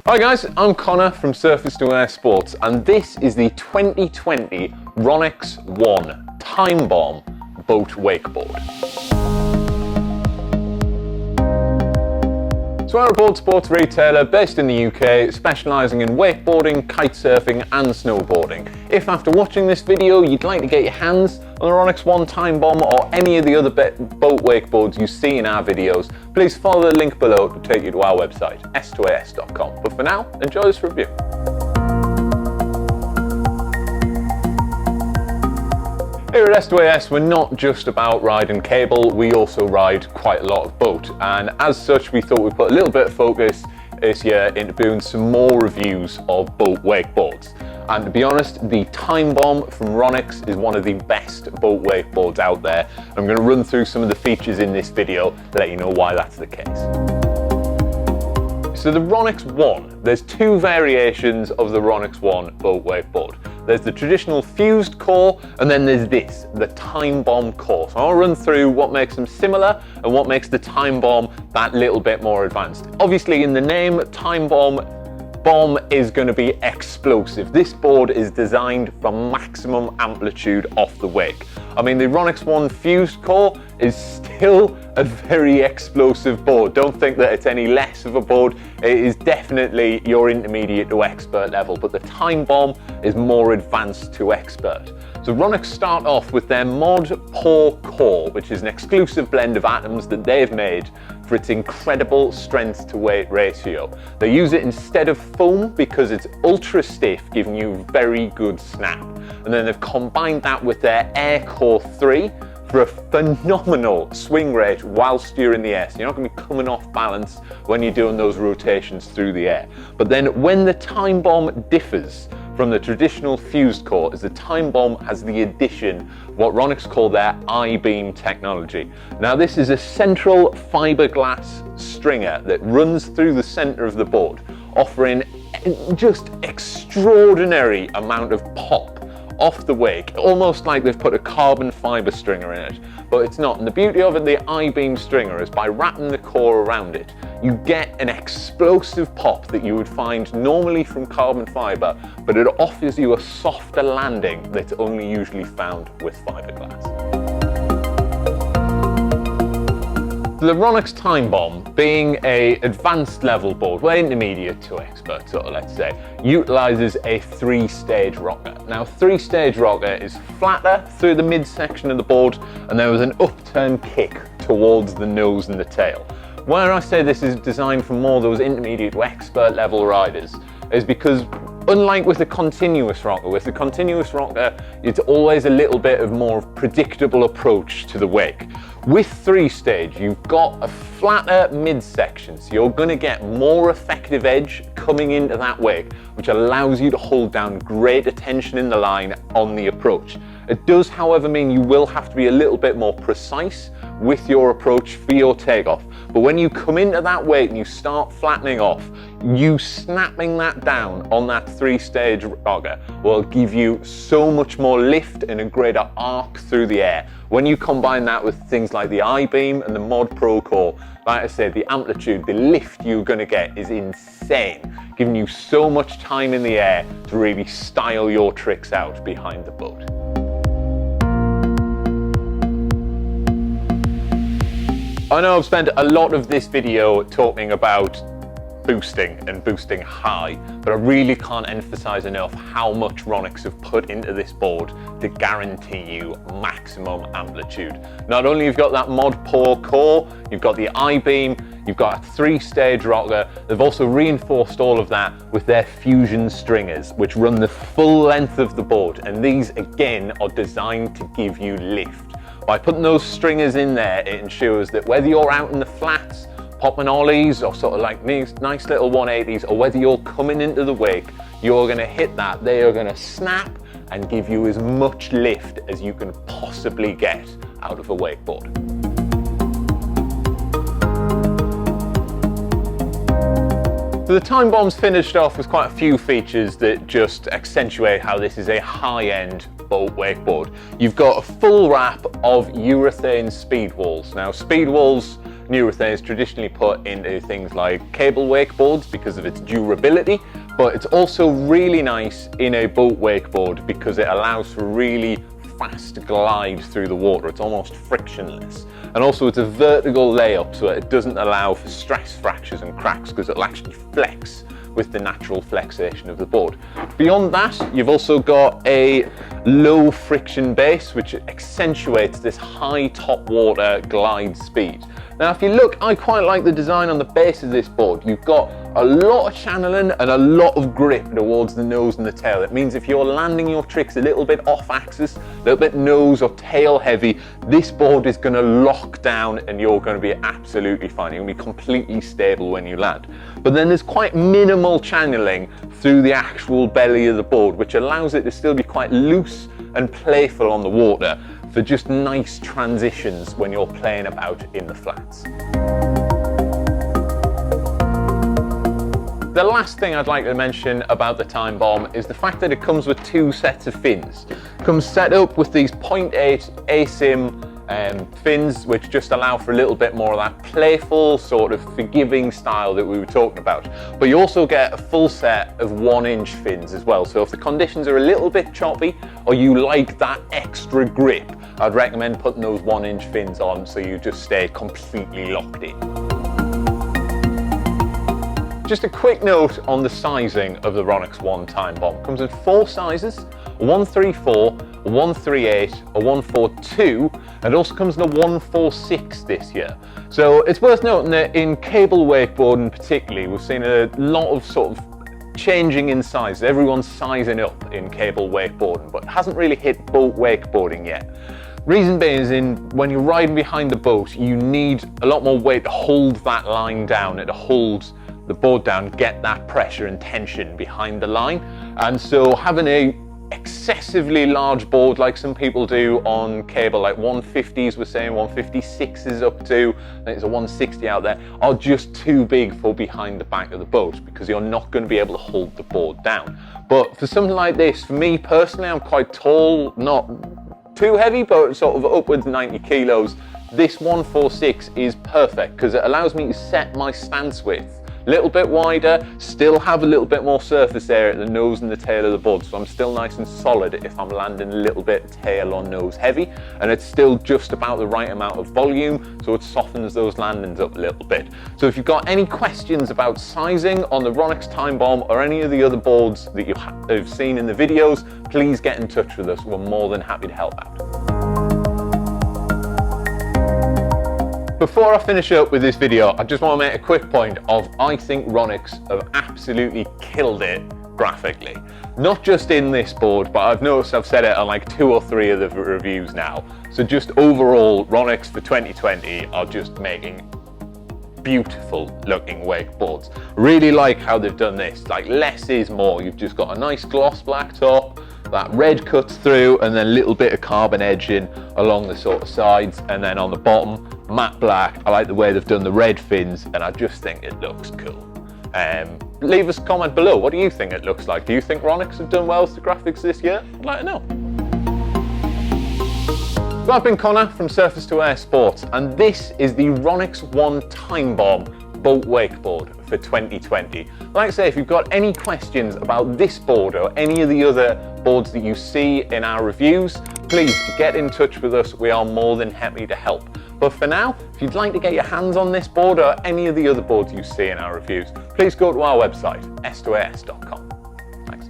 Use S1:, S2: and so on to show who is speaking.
S1: Hi guys, I'm Connor from Surface to Air Sports, and this is the 2020 Ronix 1 Time Bomb boat wakeboard. So we're a boat sports retailer based in the UK, specialising in wakeboarding, kite surfing and snowboarding. If after watching this video you'd like to get your hands on the Ronix 1 Time Bomb or any of the other boat wakeboards you see in our videos, please follow the link below to take you to our website, s2as.com. But for now, enjoy this review. Here at S2AS, we're not just about riding cable, we also ride quite a lot of boat. And as such, we thought we'd put a little bit of focus this year into doing some more reviews of boat wakeboards. And to be honest, the Time Bomb from Ronix is one of the best boat wakeboards out there. I'm going to run through some of the features in this video to let you know why that's the case. So the Ronix 1, there's two variations of the Ronix 1 boat wakeboard. There's the traditional fused core, and then there's this, the Time Bomb core. So I'll run through what makes them similar and what makes the Time Bomb that little bit more advanced. Obviously in the name, Time Bomb is going to be explosive. This board is designed for maximum amplitude off the wake. I mean, the Ronix 1 fused core is still a very explosive board. Don't think that it's any less of a board. It is definitely your intermediate to expert level, but the Time Bomb is more advanced to expert. So Ronix start off with their Mod Pore core, which is an exclusive blend of atoms that they've made for its incredible strength to weight ratio. They use it instead of foam because it's ultra stiff, giving you very good snap. And then they've combined that with their Air Core 3 for a phenomenal swing rate whilst you're in the air. So you're not going to be coming off balance when you're doing those rotations through the air. But then when the Time Bomb differs from the traditional fused core is the Time Bomb has the addition of what Ronix call their I-beam technology. Now this is a central fiberglass stringer that runs through the center of the board, offering just extraordinary amount of pop off the wake, almost like they've put a carbon fiber stringer in it, but it's not. And the beauty of it, the I-beam stringer, is by wrapping the core around it, you get an explosive pop that you would find normally from carbon fiber, but it offers you a softer landing that's only usually found with fiberglass. The Ronix Time Bomb, being a advanced level board, well, intermediate to expert, sort of, let's say, utilizes a 3-stage rocker. Now, 3-stage rocker is flatter through the midsection of the board, and there was an upturn kick towards the nose and the tail. Where I say this is designed for more those intermediate to expert level riders is because, unlike with the continuous rocker, it's always a little bit of more predictable approach to the wake. With 3-stage, you've got a flatter midsection, so you're going to get more effective edge coming into that wake, which allows you to hold down greater tension in the line on the approach. It does, however, mean you will have to be a little bit more precise with your approach for your takeoff. But when you come into that wake and you start flattening off, you snapping that down on that 3-stage rocker will give you so much more lift and a greater arc through the air. When you combine that with things like the I-beam and the Mod Pro core, like I said, the amplitude, the lift you're going to get is insane, giving you so much time in the air to really style your tricks out behind the boat. I know I've spent a lot of this video talking about boosting and boosting high, but I really can't emphasize enough how much Ronix have put into this board to guarantee you maximum amplitude. Not only you've got that Mod Pore core, you've got the I-beam, you've got a 3-stage rocker. They've also reinforced all of that with their fusion stringers, which run the full length of the board, and these again are designed to give you lift. By putting those stringers in there, it ensures that whether you're out in the flats, popping ollies, or sort of like nice little 180s, or whether you're coming into the wake, you're going to hit that. They are going to snap and give you as much lift as you can possibly get out of a wakeboard. So the Time Bomb's finished off with quite a few features that just accentuate how this is a high-end boat wakeboard. You've got a full wrap of urethane speed walls. Now, speed walls Urethane is traditionally put into things like cable wakeboards because of its durability, but it's also really nice in a boat wakeboard because it allows for really fast glide through the water. It's almost frictionless. And also it's a vertical layup, so it doesn't allow for stress fractures and cracks because it'll actually flex with the natural flexation of the board. Beyond that, you've also got a low friction base, which accentuates this high top water glide speed. Now, if you look, I quite like the design on the base of this board. You've got a lot of channeling and a lot of grip towards the nose and the tail. It means if you're landing your tricks a little bit off axis, a little bit nose or tail heavy, this board is going to lock down and you're going to be absolutely fine. You're going to be completely stable when you land. But then there's quite minimal channeling through the actual belly of the board, which allows it to still be quite loose and playful on the water for just nice transitions when you're playing about in the flats. The last thing I'd like to mention about the Time Bomb is the fact that it comes with two sets of fins. It comes set up with these 0.8 ASIM fins, which just allow for a little bit more of that playful, sort of forgiving style that we were talking about. But you also get a full set of 1-inch fins as well. So if the conditions are a little bit choppy or you like that extra grip, I'd recommend putting those 1-inch fins on so you just stay completely locked in. Just a quick note on the sizing of the Ronix One Time Bomb. It comes in 4 sizes, a 134, a 138, a 142, and it also comes in a 146 this year. So it's worth noting that in cable wakeboarding particularly, we've seen a lot of sort of changing in size. Everyone's sizing up in cable wakeboarding, but it hasn't really hit boat wakeboarding yet. Reason being is when you're riding behind the boat, you need a lot more weight to hold that line down and to hold the board down, get that pressure and tension behind the line. And so having a excessively large board like some people do on cable, like 150s we're saying, 156s up to, I think there's a 160 out there, are just too big for behind the back of the boat because you're not going to be able to hold the board down. But for something like this, for me personally, I'm quite tall, not too heavy, but sort of upwards 90 kilos. This 146 is perfect because it allows me to set my stance width a little bit wider, still have a little bit more surface area at the nose and the tail of the board, so I'm still nice and solid if I'm landing a little bit tail or nose heavy, and it's still just about the right amount of volume, so it softens those landings up a little bit. So if you've got any questions about sizing on the Ronix Time Bomb or any of the other boards that you have seen in the videos, please get in touch with us. We're more than happy to help out. Before I finish up with this video, I just want to make a quick point of I think Ronix have absolutely killed it graphically. Not just in this board, but I've noticed I've said it on like 2 or 3 of the reviews now. So just overall, Ronix for 2020 are just making beautiful looking wakeboards. Really like how they've done this, like less is more. You've just got a nice gloss black top, that red cuts through, and then a little bit of carbon edging along the sort of sides, and then on the bottom, matte black. I like the way they've done the red fins, and I just think it looks cool. Leave us a comment below. What do you think it looks like? Do you think Ronix have done well with the graphics this year? I'd like to know. So I've been Connor from Surface to Air Sports, and this is the Ronix One Time Bomb boat wakeboard for 2020. Like I say, if you've got any questions about this board or any of the other boards that you see in our reviews, please get in touch with us. We are more than happy to help. But for now, if you'd like to get your hands on this board or any of the other boards you see in our reviews, please go to our website, s2as.com. Thanks.